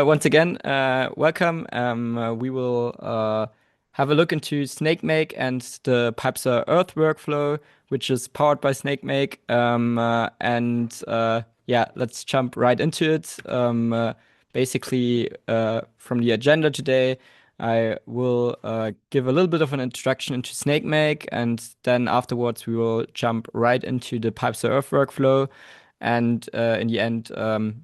Once again, welcome. We will have a look into Snakemake and the PyPSA-Earth workflow, which is powered by Snakemake. Yeah, let's jump right into it. From the agenda today, I will give a little bit of an introduction into Snakemake, and then afterwards we will jump right into the PyPSA-Earth workflow. And in the end,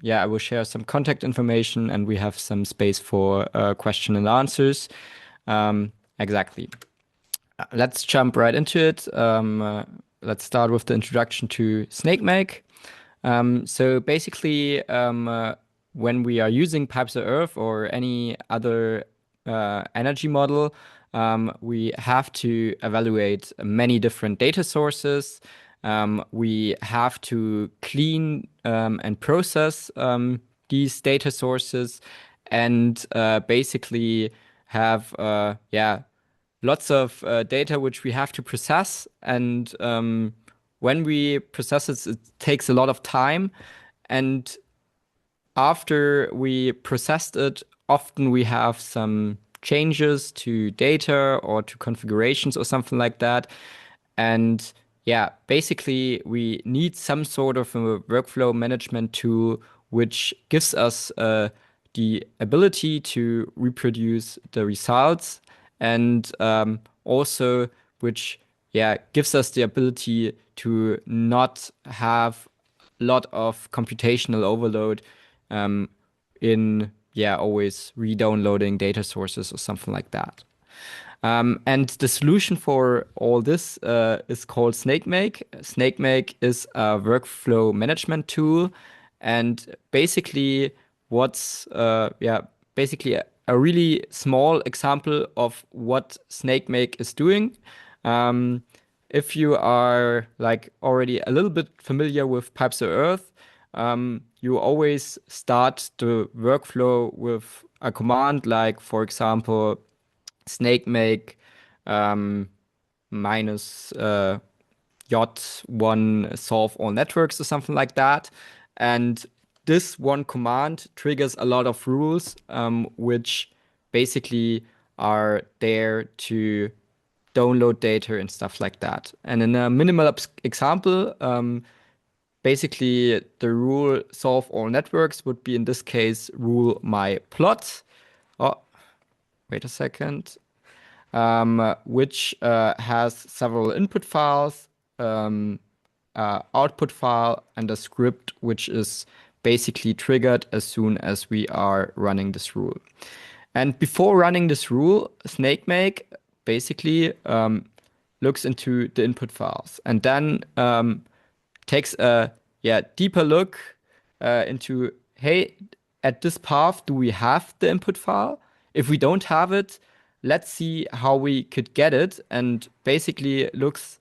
yeah, I will share some contact information and we have some space for question and answers. Exactly. Let's jump right into it. Let's start with the introduction to Snakemake. When we are using PyPSA-Earth or any other energy model, we have to evaluate many different data sources. We have to clean and process these data sources and basically have lots of data which we have to process. And when we process it, it takes a lot of time. And after we processed it, often we have some changes to data or to configurations or something like that. And yeah, basically, we need some sort of a workflow management tool which gives us the ability to reproduce the results and also which gives us the ability to not have a lot of computational overload in always re-downloading data sources or something like that. And the solution for all this is called Snakemake. Snakemake is a workflow management tool, and basically, basically a really small example of what Snakemake is doing. If you are like already a little bit familiar with PyPSA-Earth, you always start the workflow with a command like, for example, Snakemake minus J1 solve all networks or something like that. And this one command triggers a lot of rules, which basically are there to download data and stuff like that. And in a minimal example, basically the rule solve all networks would be in this case rule my plot. Oh, wait a second. Which has several input files, output file, and a script which is basically triggered as soon as we are running this rule. And before running this rule, Snakemake basically looks into the input files and then takes a deeper look into, hey, at this path, do we have the input file? If we don't have it, let's see how we could get it, and basically looks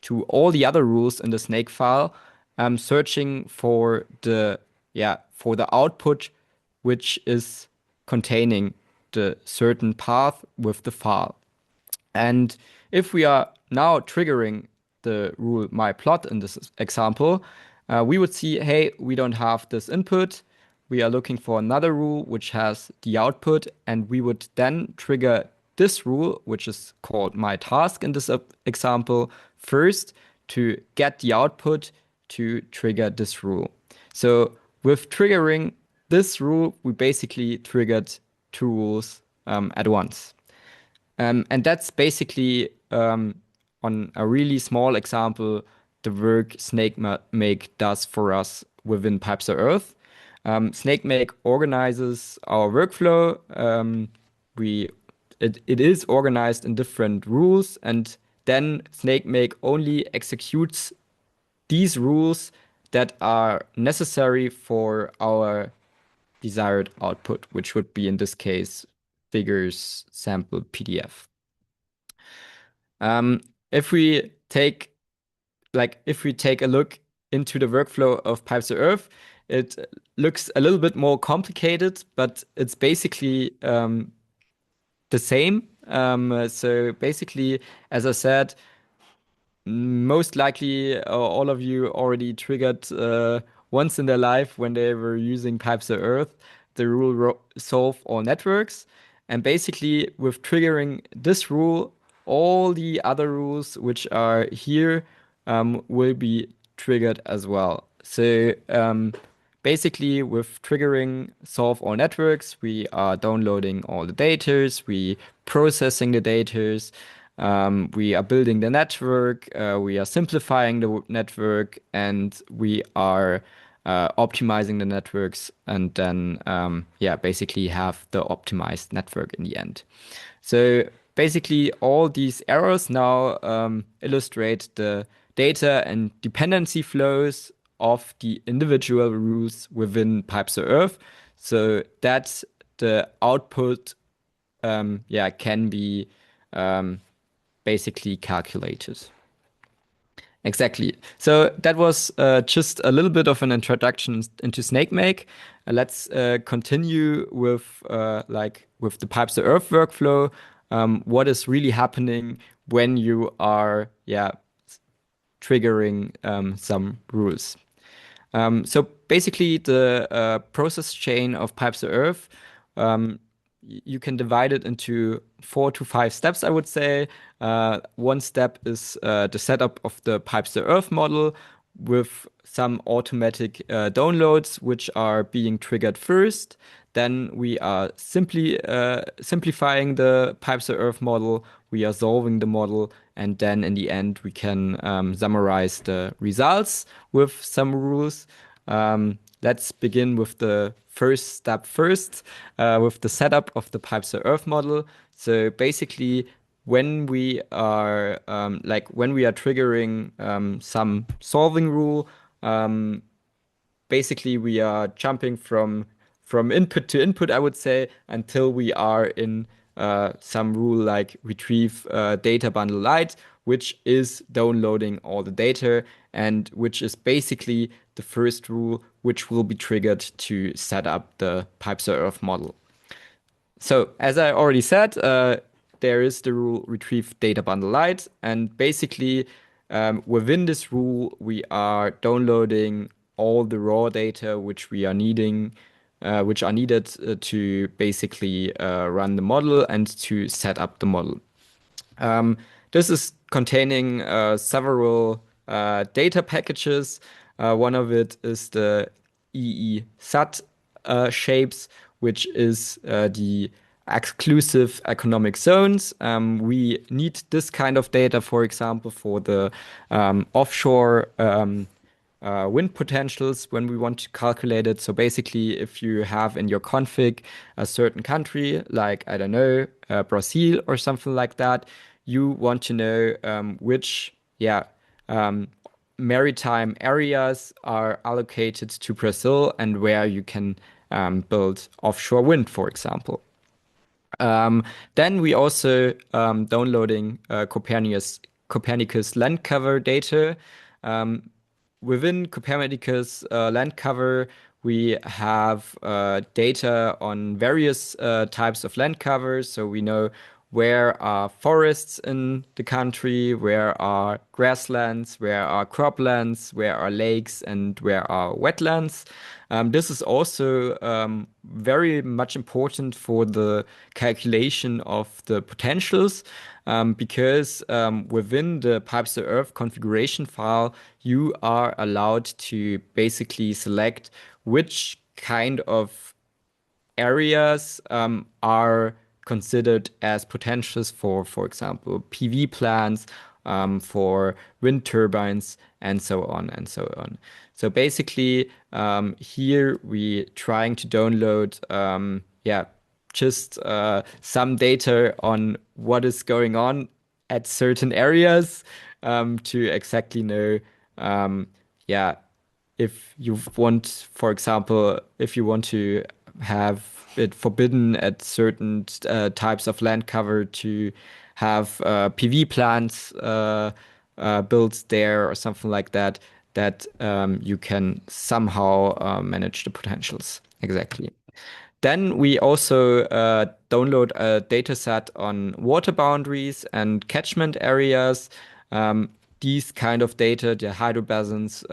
to all the other rules in the snake file, searching for the output which is containing the certain path with the file. And if we are now triggering the rule myPlot in this example, we would see, hey, we don't have this input. We are looking for another rule which has the output, and we would then trigger this rule, which is called myTask in this example, first to get the output to trigger this rule. So with triggering this rule, we basically triggered two rules at once. And that's basically, on a really small example, the work Snakemake does for us within PyPSA-Earth. Snakemake organizes our workflow. It is organized in different rules, and then Snakemake only executes these rules that are necessary for our desired output, which would be in this case figures sample PDF. If we take a look into the workflow of PyPSA-Earth, it looks a little bit more complicated, but it's basically the same. So basically, as I said, most likely all of you already triggered once in their life when they were using PyPSA-Earth. the rule solve all networks. And basically, with triggering this rule, all the other rules which are here will be triggered as well. So basically, with triggering solve all networks, we are downloading all the datas, we processing the datas, we are building the network, we are simplifying the network, and we are optimizing the networks, and then yeah, basically have the optimized network in the end. So basically, all these arrows now illustrate the data and dependency flows of the individual rules within PyPSA-Earth, so that the output yeah, can be basically calculated. Exactly. So that was just a little bit of an introduction into Snakemake. Let's continue with with the PyPSA-Earth workflow. What is really happening when you are triggering some rules? So basically, the process chain of PyPSA-Earth, you can divide it into 4 to 5 steps, I would say. One step is the setup of the PyPSA-Earth model with some automatic downloads, which are being triggered first. Then we are simplifying the PyPSA-Earth model. We are solving the model, and then in the end, we can summarize the results with some rules. Let's begin with the first step first, with the setup of the PyPSA-Earth model. So basically, when we are when we are triggering some solving rule, basically we are jumping from input to input, I would say, until we are in some rule like retrieve data bundle light, which is downloading all the data, and which is basically the first rule which will be triggered to set up the PyPSA-Earth model. So as I already said, there is the rule retrieve data bundle light, and basically within this rule we are downloading all the raw data which we are needing, which are needed to basically run the model and to set up the model. This is containing several data packages. One of it is the EESAT shapes, which is the exclusive economic zones. We need this kind of data, for example, for the offshore wind potentials when we want to calculate it. So basically, if you have in your config a certain country, like, I don't know, Brazil or something like that, you want to know which, maritime areas are allocated to Brazil and where you can build offshore wind, for example. Then we also downloading Copernicus land cover data. Within Copernicus land cover, we have data on various types of land covers. So we know where are forests in the country, where are grasslands, where are croplands, where are lakes, and where are wetlands. This is also very much important for the calculation of the potentials, because within the PyPSA-Earth configuration file, you are allowed to basically select which kind of areas are considered as potentials for example, PV plants, for wind turbines, and so on and so on. So basically, here we trying to download, just some data on what is going on at certain areas, to exactly know, if you want, for example, if you want to have it forbidden at certain types of land cover to have PV plants built there or something like that, that you can somehow manage the potentials. Exactly. Then we also download a data set on water boundaries and catchment areas. These kind of data, the hydrobasins,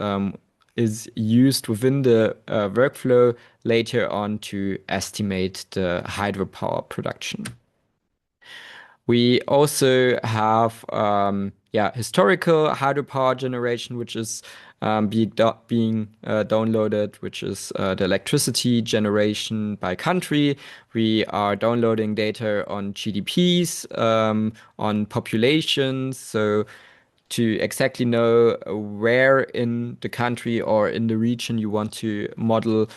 is used within the workflow later on to estimate the hydropower production. We also have historical hydropower generation, which is being downloaded, which is the electricity generation by country. We are downloading data on GDPs, on populations, so to exactly know where in the country or in the region you want to model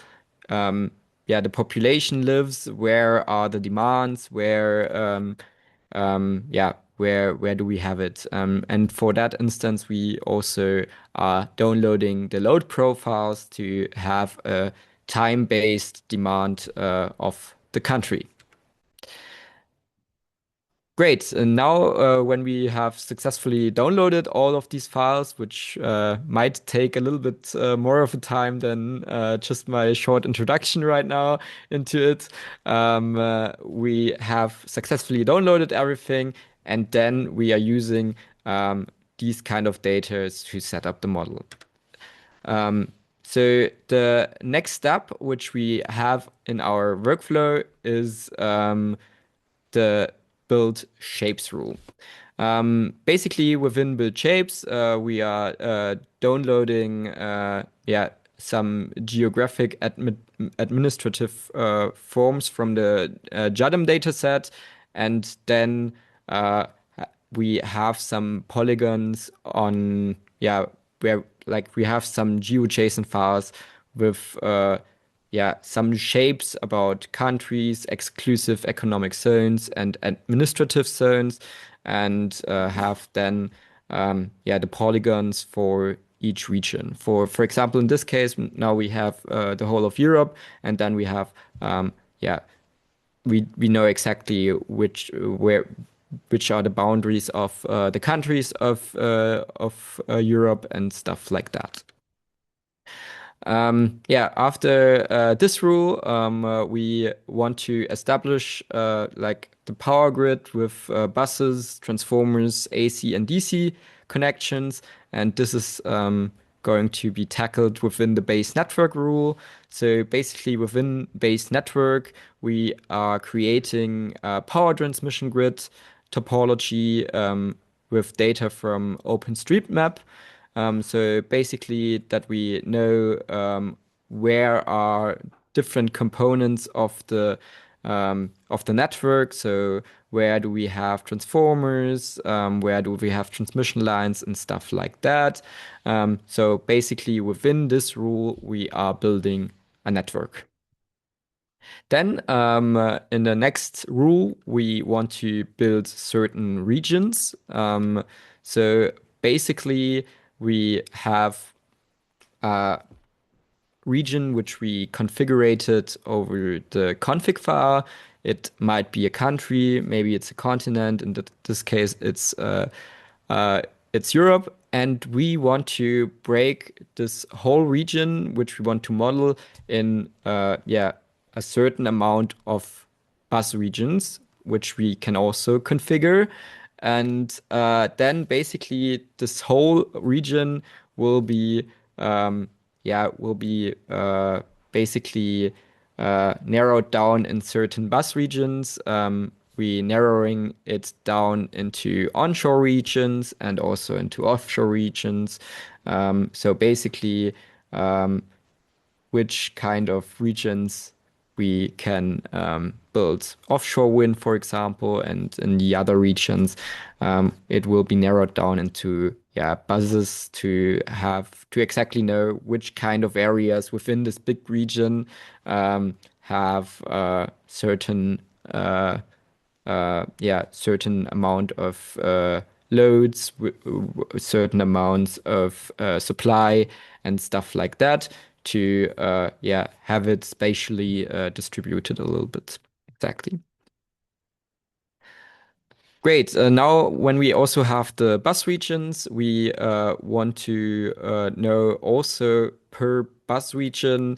the population lives, where are the demands, where do we have it? And for that instance, we also are downloading the load profiles to have a time-based demand of the country. Great. And now, when we have successfully downloaded all of these files, which might take a little bit more of a time than just my short introduction right now into it, we have successfully downloaded everything, and then we are using these kind of data to set up the model. So the next step, which we have in our workflow, is the build shapes rule. Basically, within build shapes, we are downloading some geographic administrative forms from the JADM dataset, and then we have some polygons on where like we have some GeoJSON files with some shapes about countries, exclusive economic zones, and administrative zones, and have then the polygons for each region. For example, in this case, now we have the whole of Europe, and then we have we know exactly which are the boundaries of the countries of Europe and stuff like that. After this rule, we want to establish like the power grid with buses, transformers, AC and DC connections, and this is going to be tackled within the base network rule. So basically, within base network, we are creating a power transmission grid topology with data from OpenStreetMap. So basically that we know where are different components of the network. So where do we have transformers? Where do we have transmission lines and stuff like that? So basically within this rule, we are building a network. Then in the next rule, we want to build certain regions. So basically, we have a region which we configured over the config file. It might be a country, maybe it's a continent. In this case, it's Europe, and we want to break this whole region, which we want to model in a certain amount of bus regions, which we can also configure. And then basically this whole region will be basically narrowed down in certain bus regions. We narrowing it down into onshore regions and also into offshore regions. So basically, which kind of regions we can build offshore wind, for example, and in the other regions, it will be narrowed down into buses to exactly know which kind of areas within this big region have certain certain amount of loads, certain amounts of supply and stuff like that to have it spatially distributed a little bit. Exactly. Great. Now, when we also have the bus regions, we want to know also per bus region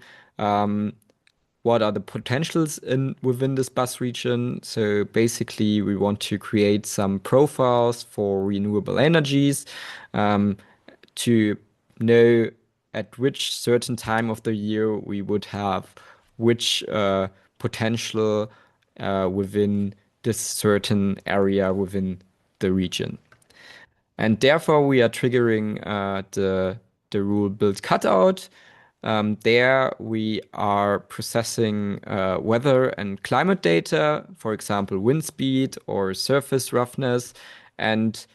what are the potentials within this bus region. So basically, we want to create some profiles for renewable energies to know at which certain time of the year we would have which potential within this certain area within the region. And therefore, we are triggering the rule build cutout. There, we are processing weather and climate data, for example, wind speed or surface roughness, and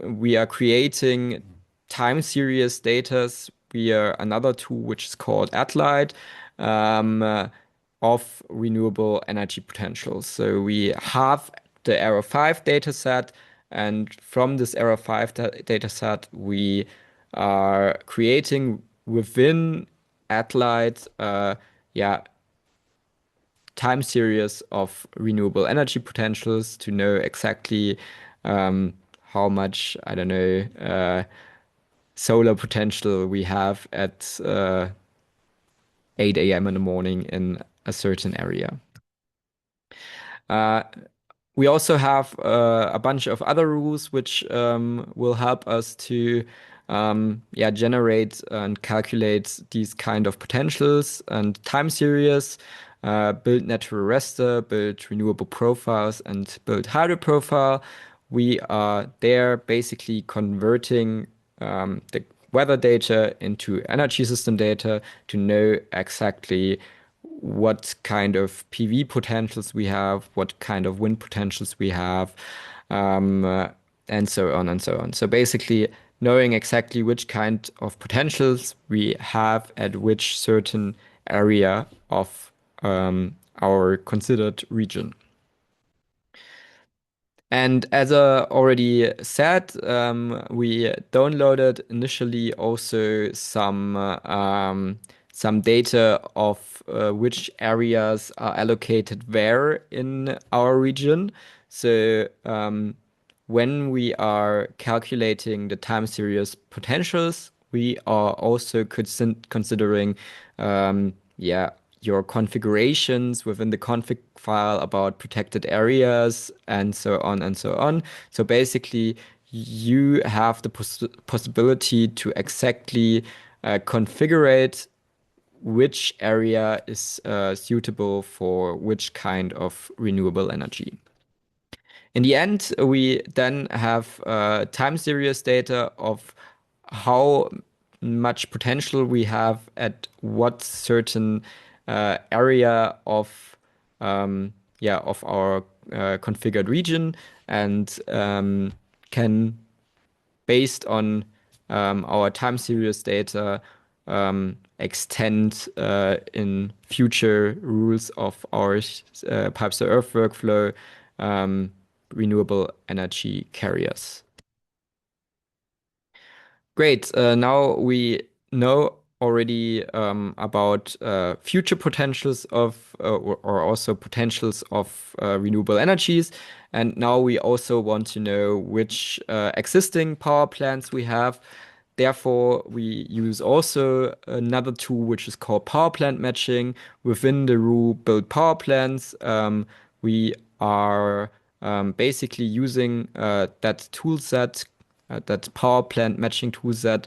we are creating time series data via another tool which is called AdLight um, uh, of renewable energy potentials. So we have the Arrow 5 dataset, and from this Arrow 5 dataset, we are creating within AdLight, yeah, time series of renewable energy potentials to know exactly how much, I don't know, solar potential we have at 8 a.m. in the morning in a certain area. Uh, we also have a bunch of other rules which will help us to yeah, generate and calculate these kind of potentials and time series, build natural raster, build renewable profiles, and build hydro profile. We are there basically converting the weather data into energy system data to know exactly what kind of PV potentials we have, what kind of wind potentials we have, and so on and so on. So basically, knowing exactly which kind of potentials we have at which certain area of our considered region. And as I already said, we downloaded initially also some data of which areas are allocated where in our region. So when we are calculating the time series potentials, we are also considering yeah, your configurations within the config file about protected areas and so on and so on. So basically, you have the possibility to exactly configure which area is suitable for which kind of renewable energy. In the end, we then have time series data of how much potential we have at what certain area of yeah, of our configured region, and can, based on our time series data, extend in future rules of our PyPSA-Earth workflow renewable energy carriers. Great. Now we know already about future potentials of, or also potentials of renewable energies. And now we also want to know which existing power plants we have. Therefore, we use also another tool which is called power plant matching. Within the rule build power plants, we are basically using that tool set, that power plant matching toolset,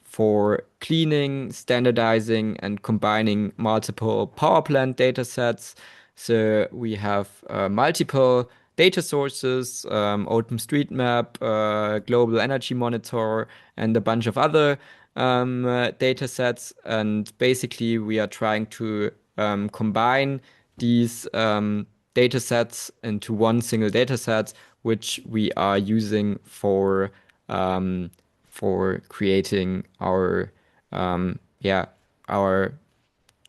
for cleaning, standardizing, and combining multiple power plant data sets. So we have multiple data sources, OpenStreetMap, Global Energy Monitor, and a bunch of other data sets. And basically, we are trying to combine these data sets into one single data set, which we are using for creating our yeah, our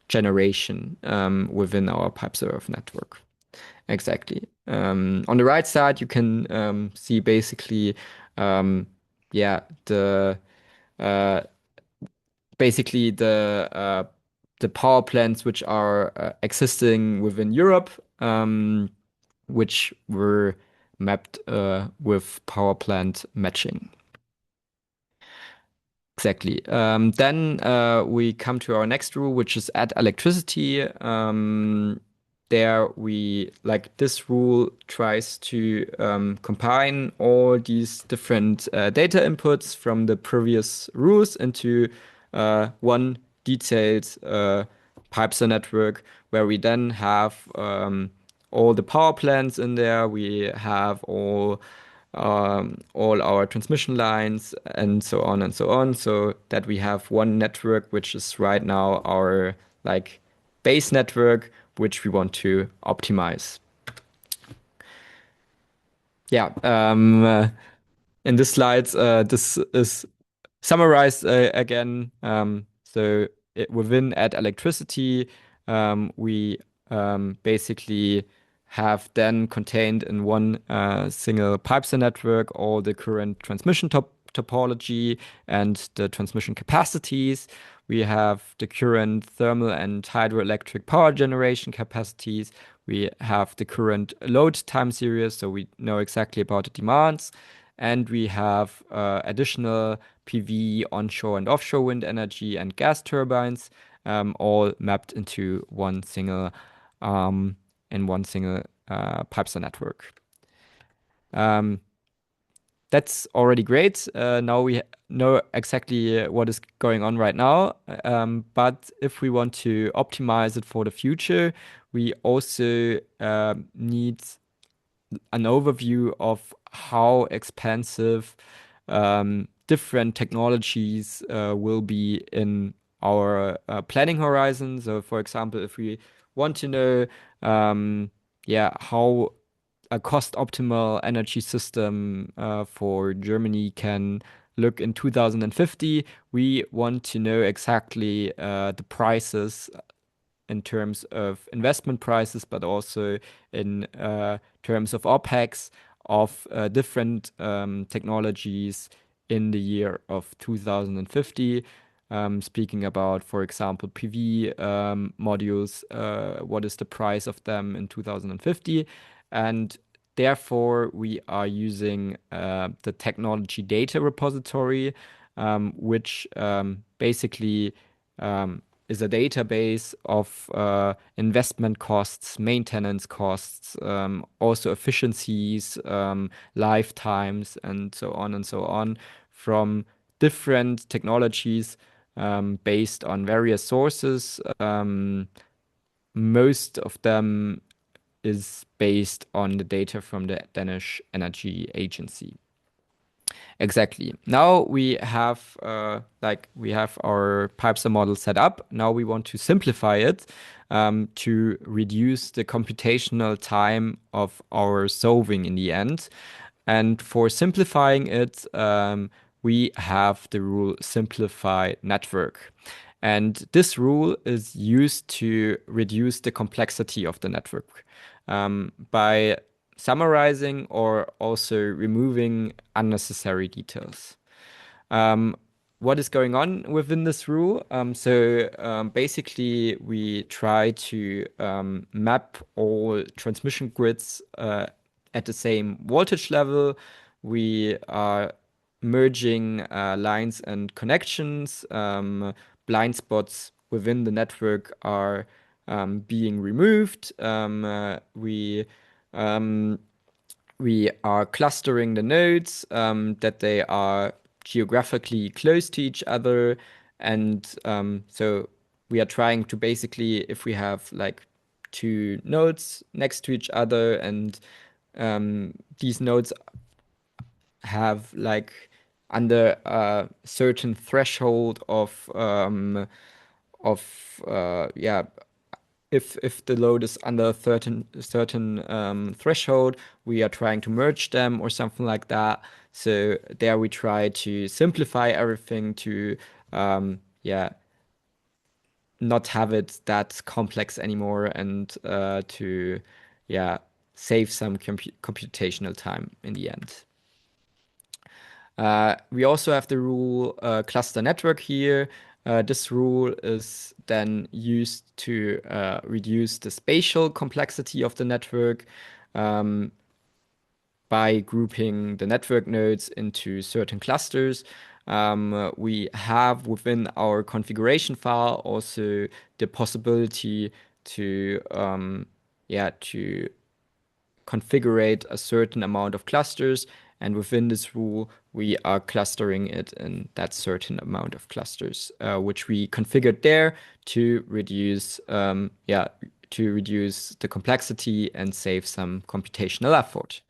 generation within our PyPSA-Earth network. Exactly. On the right side, you can see basically yeah, uh, the power plants which are existing within Europe, which were mapped with power plant matching. Exactly. Then we come to our next rule, which is add electricity. there we like this rule tries to combine all these different data inputs from the previous rules into one detailed PyPSA network where we then have all the power plants in there. We have all our transmission lines and so on and so on, so that we have one network, which is right now our like base network, which we want to optimize. Yeah, in this slides, this is summarized again. Within add electricity, we basically have then contained in one single PyPSA network all the current transmission topology and the transmission capacities. We have the current thermal and hydroelectric power generation capacities. We have the current load time series, so we know exactly about the demands. And we have additional PV, onshore and offshore wind energy, and gas turbines, all mapped into one single PyPSA network. That's already great. Now we know exactly what is going on right now. But if we want to optimize it for the future, we also need an overview of how expensive different technologies will be in our planning horizon. So, for example, if we want to know, how a cost optimal energy system for Germany can look in 2050, we want to know exactly the prices in terms of investment prices, but also in terms of OpEx of different technologies in the year of 2050. Speaking about, for example, PV modules, what is the price of them in 2050? And therefore, we are using the technology data repository, which basically is a database of investment costs, maintenance costs, also efficiencies, lifetimes, and so on from different technologies based on various sources. Most of them is based on the data from the Danish Energy Agency. Exactly. Now we have our PyPSA model set up. Now we want to simplify it to reduce the computational time of our solving in the end. And for simplifying it, we have the rule simplify network. And this rule is used to reduce the complexity of the network by summarizing or also removing unnecessary details. What is going on within this rule? Basically, we try to map all transmission grids at the same voltage level. We are merging lines and connections. Blind spots within the network are being removed. We are clustering the nodes that they are geographically close to each other. And so we are trying to basically, if we have like two nodes next to each other and these nodes have like under a certain threshold of if the load is under a certain threshold, we are trying to merge them or something like that. So there we try to simplify everything to not have it that complex anymore and to save some computational time in the end. We also have the rule cluster network here. This rule is then used to reduce the spatial complexity of the network by grouping the network nodes into certain clusters. We have within our configuration file also the possibility to yeah, to configure a certain amount of clusters, and within this rule, we are clustering it in that certain amount of clusters, which we configured there to reduce, to reduce the complexity and save some computational effort.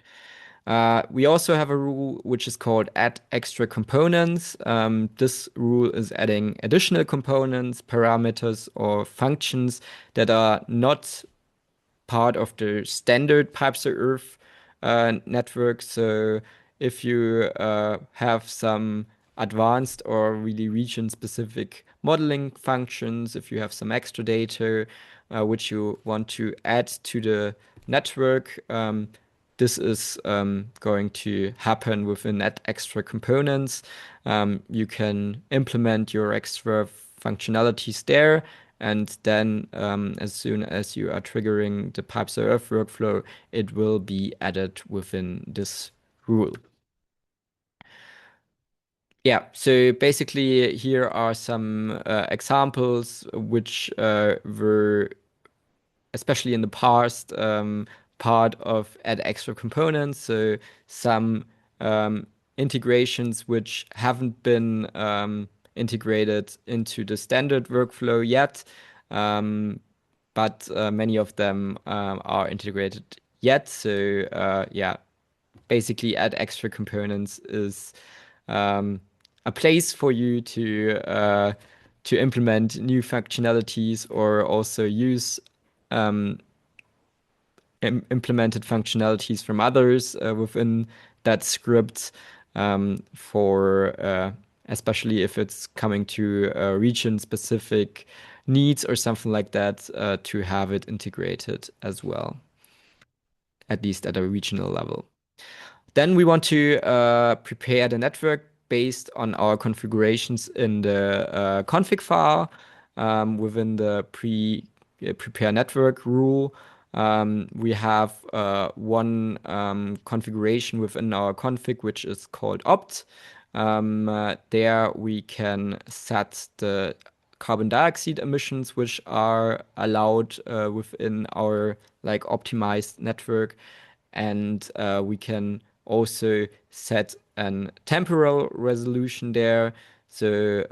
We also have a rule which is called add extra components. This rule is adding additional components, parameters, or functions that are not part of the standard PyPSA-Earth network. So if you have some advanced or really region-specific modeling functions, if you have some extra data which you want to add to the network, this is going to happen within that extra components. You can implement your extra functionalities there, and then as soon as you are triggering the PyPSA-Earth workflow, it will be added within this rule. Yeah, so basically here are some examples which were, especially in the past, part of add extra components. So some integrations which haven't been integrated into the standard workflow yet, but many of them are integrated yet. So yeah, basically add extra components is a place for you to implement new functionalities or also use implemented functionalities from others within that script for especially if it's coming to region-specific needs or something like that, to have it integrated as well, at least at a regional level. Then we want to prepare the network based on our configurations in the config file within the prepare network rule. We have one configuration within our config, which is called opt. There we can set the carbon dioxide emissions, which are allowed within our like optimized network. And we can also set an temporal resolution there. So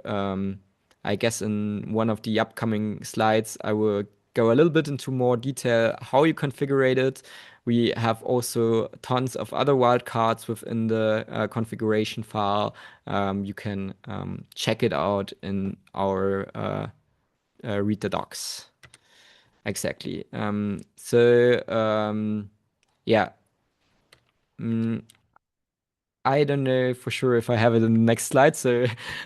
I guess in one of the upcoming slides, I will go a little bit into more detail how you configure it. We have also tons of other wildcards within the configuration file. You can check it out in our read the docs. Exactly. Yeah. Mm, I don't know for sure if I have it in the next slide, so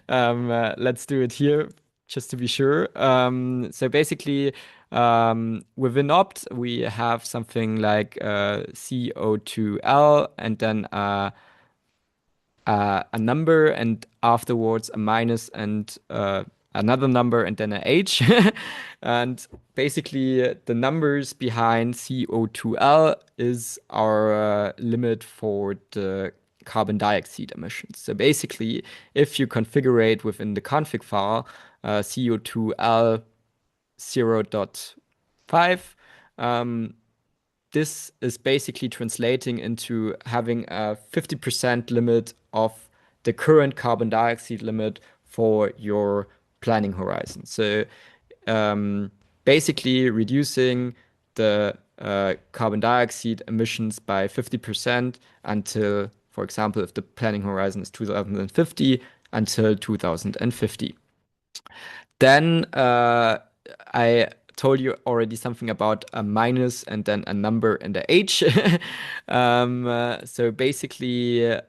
let's do it here just to be sure. So basically, within opt, we have something like CO2L and then a number and afterwards a minus and another number and then a H. And basically, the numbers behind CO2L is our limit for the carbon dioxide emissions. So basically, if you configure it within the config file, CO2L 0.5, this is basically translating into having a 50% limit of the current carbon dioxide limit for your planning horizon. So basically reducing the carbon dioxide emissions by 50% until, for example, if the planning horizon is 2050, until 2050. Then I told you already something about a minus and then a number and a H. So basically,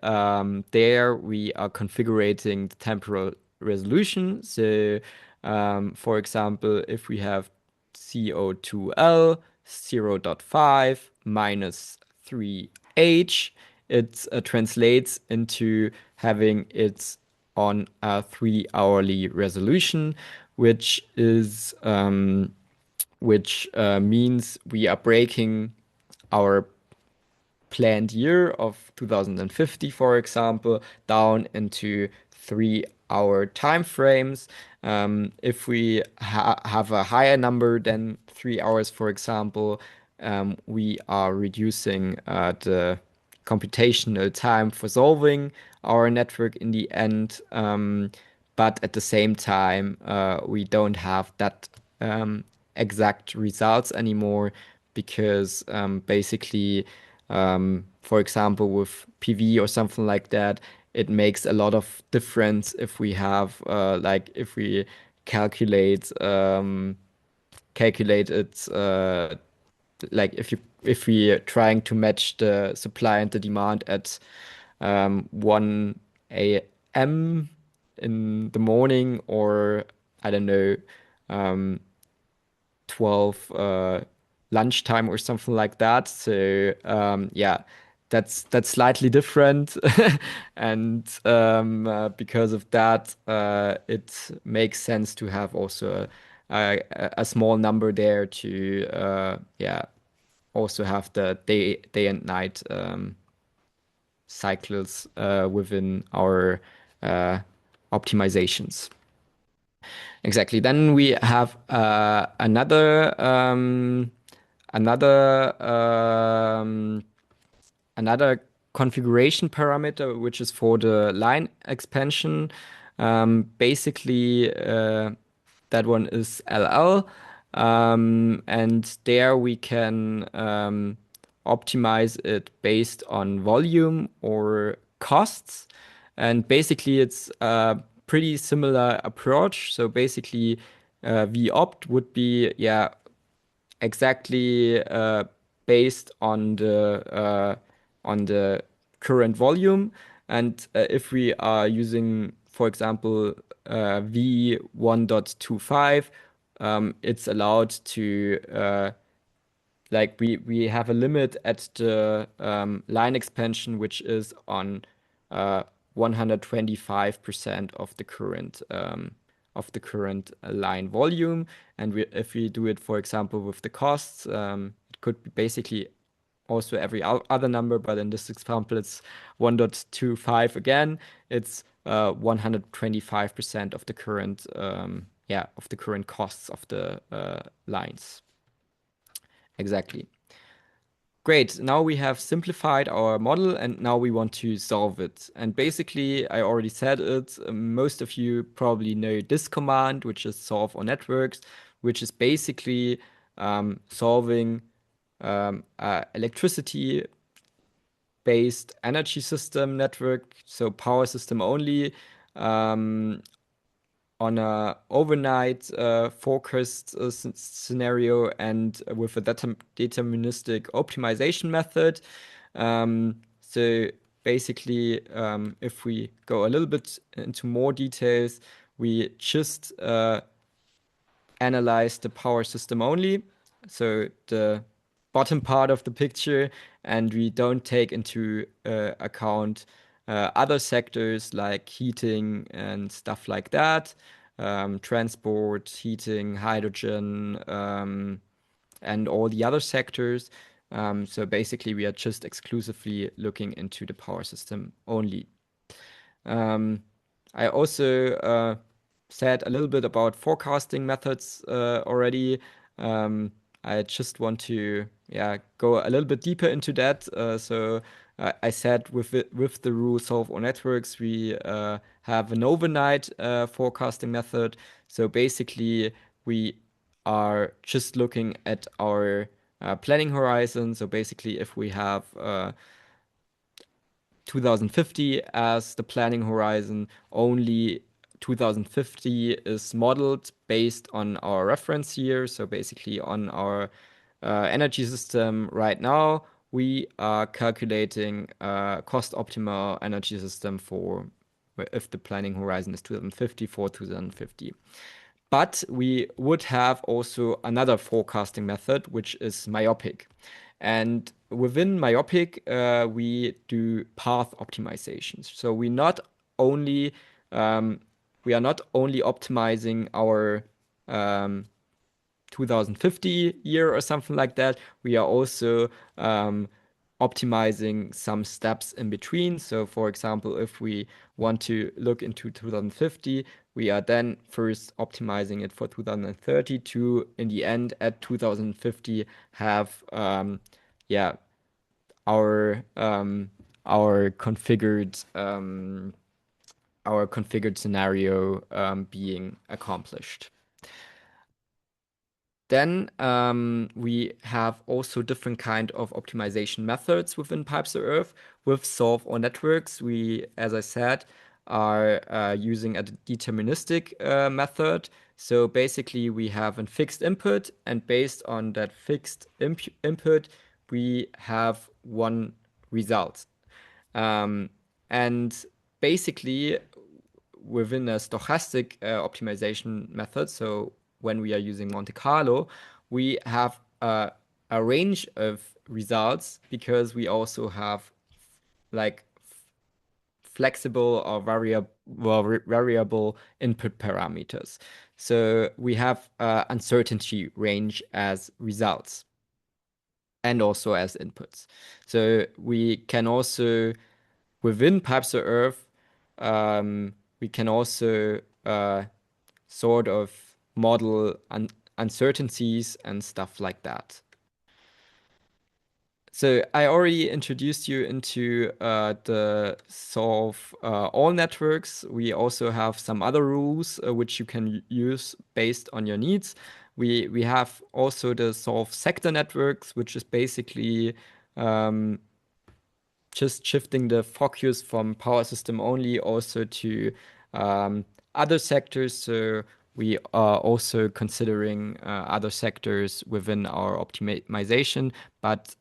there we are configuring the temporal resolution. So, for example, if we have CO2L 0.5 minus 3H, it translates into having it on a 3-hourly resolution, which is which means we are breaking our planned year of 2050, for example, down into 3-hour time frames. If we have a higher number than 3 hours, for example, we are reducing the computational time for solving our network in the end. But at the same time, we don't have that exact results anymore because basically, for example, with PV or something like that, it makes a lot of difference if we have like if we calculate calculate it like if we are trying to match the supply and the demand at 1 a.m. in the morning, or I don't know, 12 lunchtime or something like that. So yeah, that's slightly different, and because of that, it makes sense to have also a small number there to yeah also have the day and night cycles within our optimizations. Exactly. Then we have another another configuration parameter, which is for the line expansion. Basically, that one is LL. And there we can optimize it based on volume or costs. And basically, it's a pretty similar approach. So basically, VOpt would be, yeah, exactly based on the current volume. And if we are using, for example, V1.25, it's allowed to like we have a limit at the line expansion, which is on 125% of the current line volume. And if we do it, for example, with the costs, it could be basically also every other number, but in this example, it's 1.25 again. It's 125% of the current yeah of the current costs of the lines. Exactly. Great. Now we have simplified our model and now we want to solve it. And basically, I already said it. Most of you probably know this command, which is solve on networks, which is basically solving electricity based energy system network, so power system only, on a overnight forecast scenario and with a deterministic optimization method. So basically, if we go a little bit into more details, we just analyze the power system only, so the bottom part of the picture, and we don't take into account other sectors like heating and stuff like that, transport, heating, hydrogen, and all the other sectors. So basically, we are just exclusively looking into the power system only. I also said a little bit about forecasting methods already. I just want to go a little bit deeper into that. So I said with the rule solve all networks, we have an overnight forecasting method. So basically, we are just looking at our planning horizon. So basically, if we have 2050 as the planning horizon, only 2050 is modeled based on our reference year. So basically on our energy system right now, we are calculating a cost optimal energy system for if the planning horizon is 2050 for 2050. But we would have also another forecasting method, which is myopic. And within myopic, we do path optimizations. So we are not only optimizing our 2050 year or something like that. We are also optimizing some steps in between. So, for example, if we want to look into 2050, we are then first optimizing it for 2030 to, in the end, at 2050, have yeah our um, our configured our configured scenario being accomplished. Then we have also different kind of optimization methods within PyPSA-Earth. With solve or networks, we, as I said, are using a deterministic method. So basically, we have a fixed input, and based on that fixed input, we have one result. Um, and basically, within a stochastic optimization method, so when we are using Monte Carlo, we have a range of results because we also have like flexible or variable input parameters. So we have uncertainty range as results and also as inputs. So we can also within PyPSA-Earth, we can also sort of model uncertainties and stuff like that. So I already introduced you into the solve all networks. We also have some other rules which you can use based on your needs. We have also the solve sector networks, which is basically just shifting the focus from power system only also to other sectors. So we are also considering other sectors within our optimization. But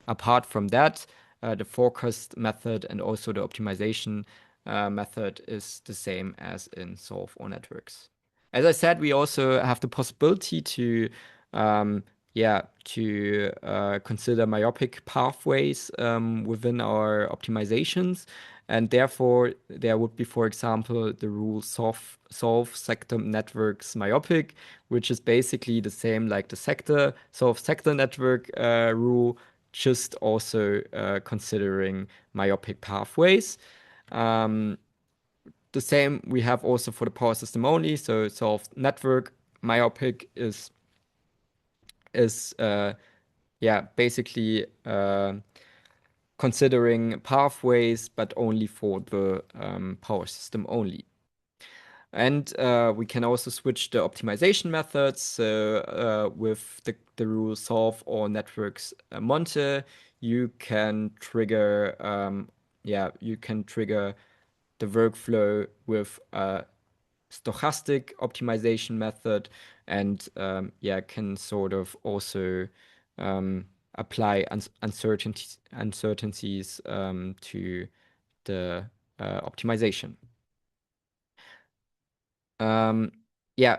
apart from that, the forecast method and also the optimization method is the same as in solve all networks. As I said, we also have the possibility to consider myopic pathways within our optimizations. And therefore, there would be, for example, the rule solve sector networks myopic, which is basically the same like the solve sector network rule, just also considering myopic pathways. The same we have also for the power system only. So solve network myopic is basically considering pathways, but only for the power system only. And we can also switch the optimization methods. So with the rule solve all networks Monte, you can trigger the workflow with a stochastic optimization method, and can sort of also apply uncertainties to the optimization. Um, yeah,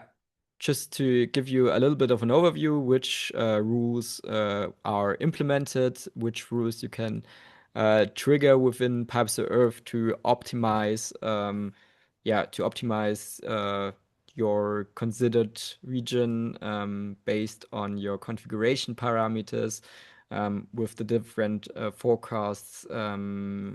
just to give you a little bit of an overview, which rules are implemented, which rules you can trigger within PyPSA-Earth to optimize, your considered region based on your configuration parameters with the different forecasts,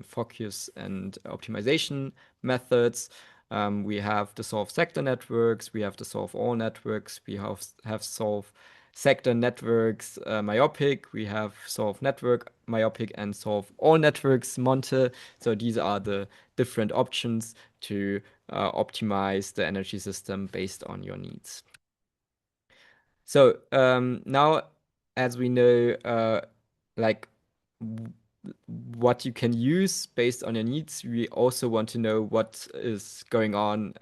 focus, and optimization methods. We have the solve sector networks, we have the solve all networks, we have solve sector networks myopic, we have solve network myopic, and solve all networks Monte. So these are the different options to optimize the energy system based on your needs. So now, as we know, like what you can use based on your needs, we also want to know what is going on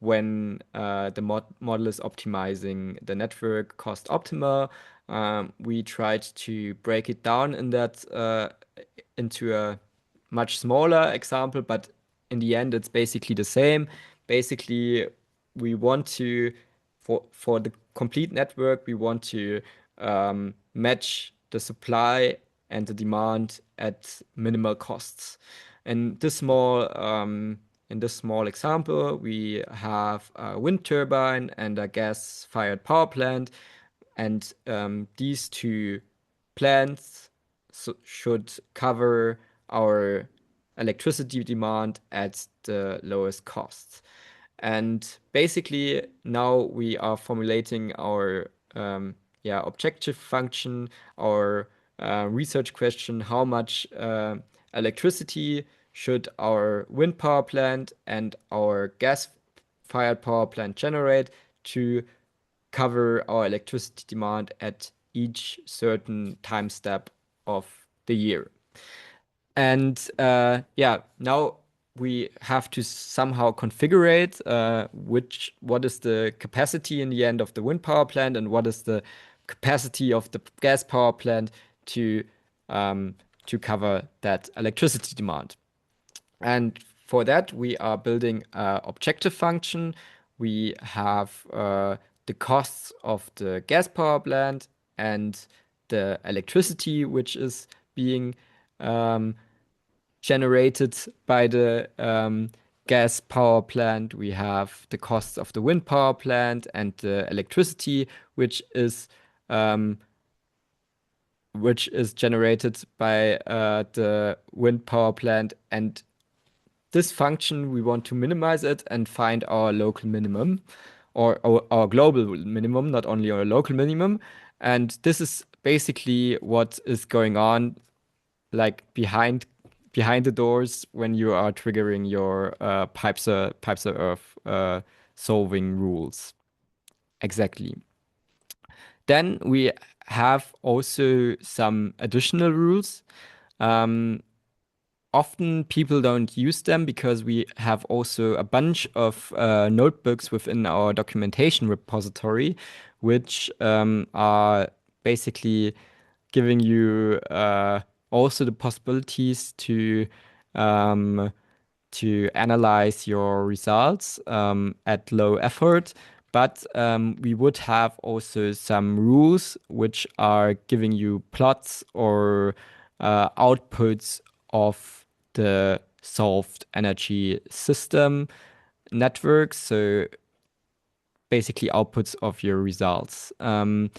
when the model is optimizing the network cost optima. We tried to break it down in that into a much smaller example, but in the end, it's basically the same. Basically, we want to for the complete network, we want to match the supply and the demand at minimal costs. And in this small example, we have a wind turbine and a gas-fired power plant, and these two plants should cover our electricity demand at the lowest cost. And basically, now we are formulating our objective function, our research question: how much electricity should our wind power plant and our gas-fired power plant generate to cover our electricity demand at each certain time step of the year. And now we have to somehow configure it, what is the capacity in the end of the wind power plant and what is the capacity of the gas power plant to cover that electricity demand. And for that, we are building an objective function. We have the costs of the gas power plant and the electricity, which is being generated by the gas power plant. We have the costs of the wind power plant and the electricity, which is generated by the wind power plant. And this function, we want to minimize it and find our local minimum, or our global minimum, not only our local minimum. And this is basically what is going on, like behind the doors when you are triggering your PyPSA-Earth solving rules. Exactly. Then we have also some additional rules. Often people don't use them because we have also a bunch of notebooks within our documentation repository, which are basically giving you also the possibilities to analyze your results at low effort. But we would have also some rules which are giving you plots or outputs of the solved energy system networks. So basically outputs of your results. One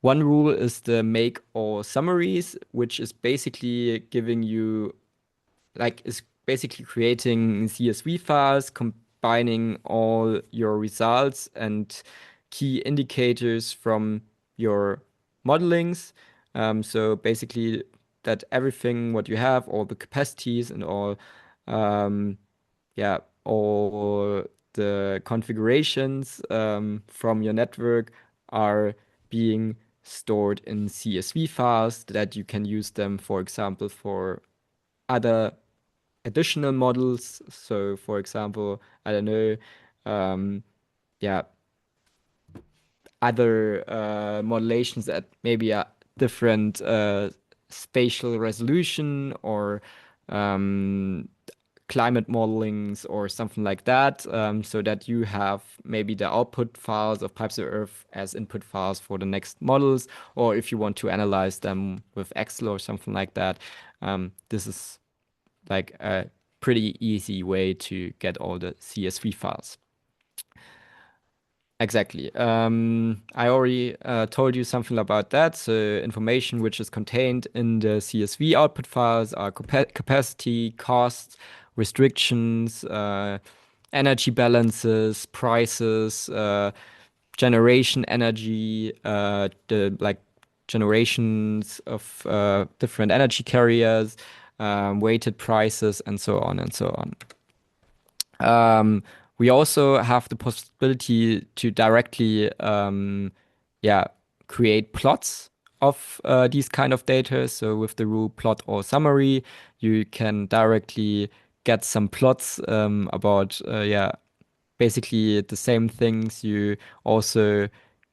rule is the make all summaries, which is basically giving you, is basically creating CSV files, combining all your results and key indicators from your modelings. So basically that everything what you have, all the capacities and all all the configurations from your network are being stored in CSV files that you can use them, for example, for other additional models. So, for example, I don't know, other modulations at maybe a different spatial resolution or climate modelings or something like that, so that you have maybe the output files of PyPSA-Earth as input files for the next models, or if you want to analyze them with Excel or something like that. This is like a pretty easy way to get all the CSV files. Exactly. I already told you something about that. So information which is contained in the CSV output files are capacity, costs, restrictions, energy balances, prices, generation energy, the generations of different energy carriers, weighted prices, and so on and so on. We also have the possibility to directly create plots of these kind of data. So with the rule plot or summary, you can directly get some plots about basically the same things you also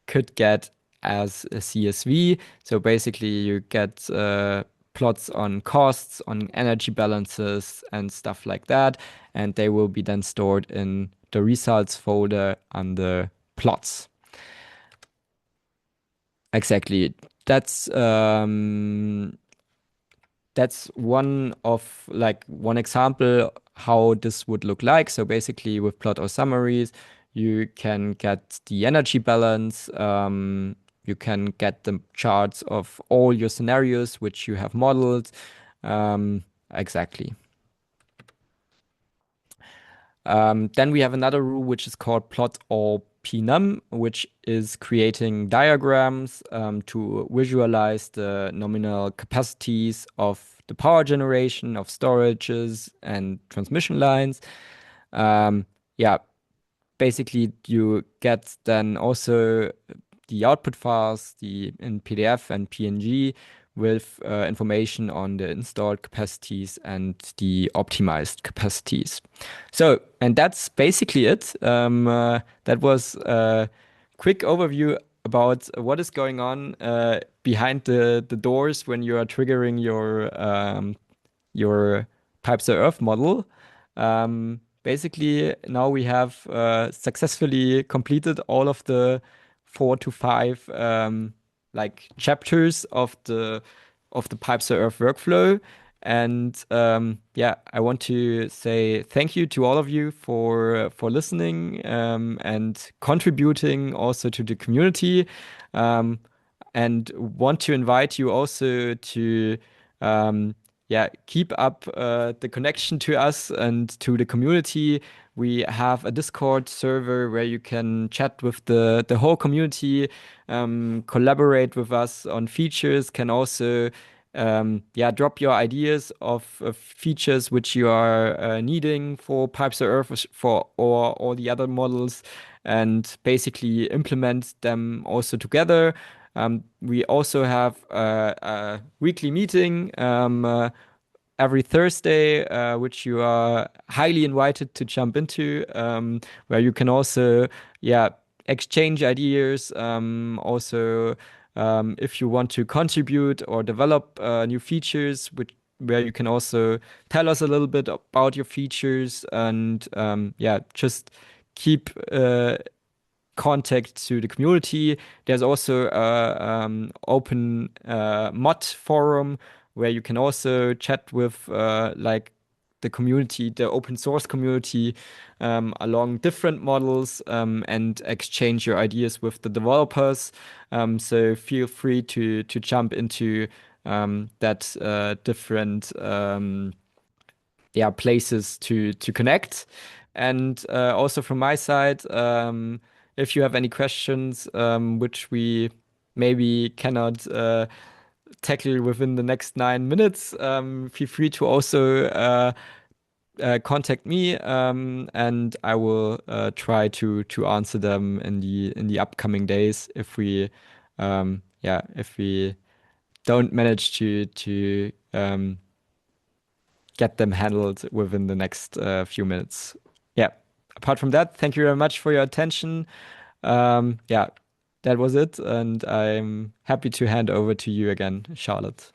could get as a CSV. So basically you get plots on costs, on energy balances and stuff like that. And they will be then stored in the results folder under plots. Exactly. That's one example how this would look like. So basically with plot or summaries, you can get the energy balance you can get the charts of all your scenarios which you have modeled. Exactly. Then we have another rule which is called plot or pnum, which is creating diagrams to visualize the nominal capacities of the power generation of storages and transmission lines. Yeah, basically you get then also the output files, in PDF and PNG, with information on the installed capacities and the optimized capacities. So, and that's basically it. That was a quick overview about what is going on behind the doors when you are triggering your PyPSA-Earth model. Basically, now we have successfully completed all of the 4 to 5 like chapters of the PyPSA-Earth workflow. And yeah, I want to say thank you to all of you for listening and contributing also to the community. And want to invite you also to yeah, keep up the connection to us and to the community. We have a Discord server where you can chat with the whole community, collaborate with us on features, can also yeah, drop your ideas of features which you are needing for PyPSA-Earth for or all the other models, and basically implement them also together. We also have a weekly meeting every Thursday, which you are highly invited to jump into, where you can also, yeah, exchange ideas. Also, if you want to contribute or develop new features, where you can also tell us a little bit about your features and yeah, just keep contact to the community. There's also a open mod forum where you can also chat with like the community, the open source community, along different models, and exchange your ideas with the developers. So feel free to jump into that different yeah, places to connect. And also from my side, if you have any questions which we maybe cannot tackle within the next 9 minutes, feel free to also contact me, and I will try to answer them in the upcoming days if we yeah, if we don't manage to get them handled within the next few minutes. Yeah. Apart from that, thank you very much for your attention. Yeah, that was it, and I'm happy to hand over to you again, Charlotte.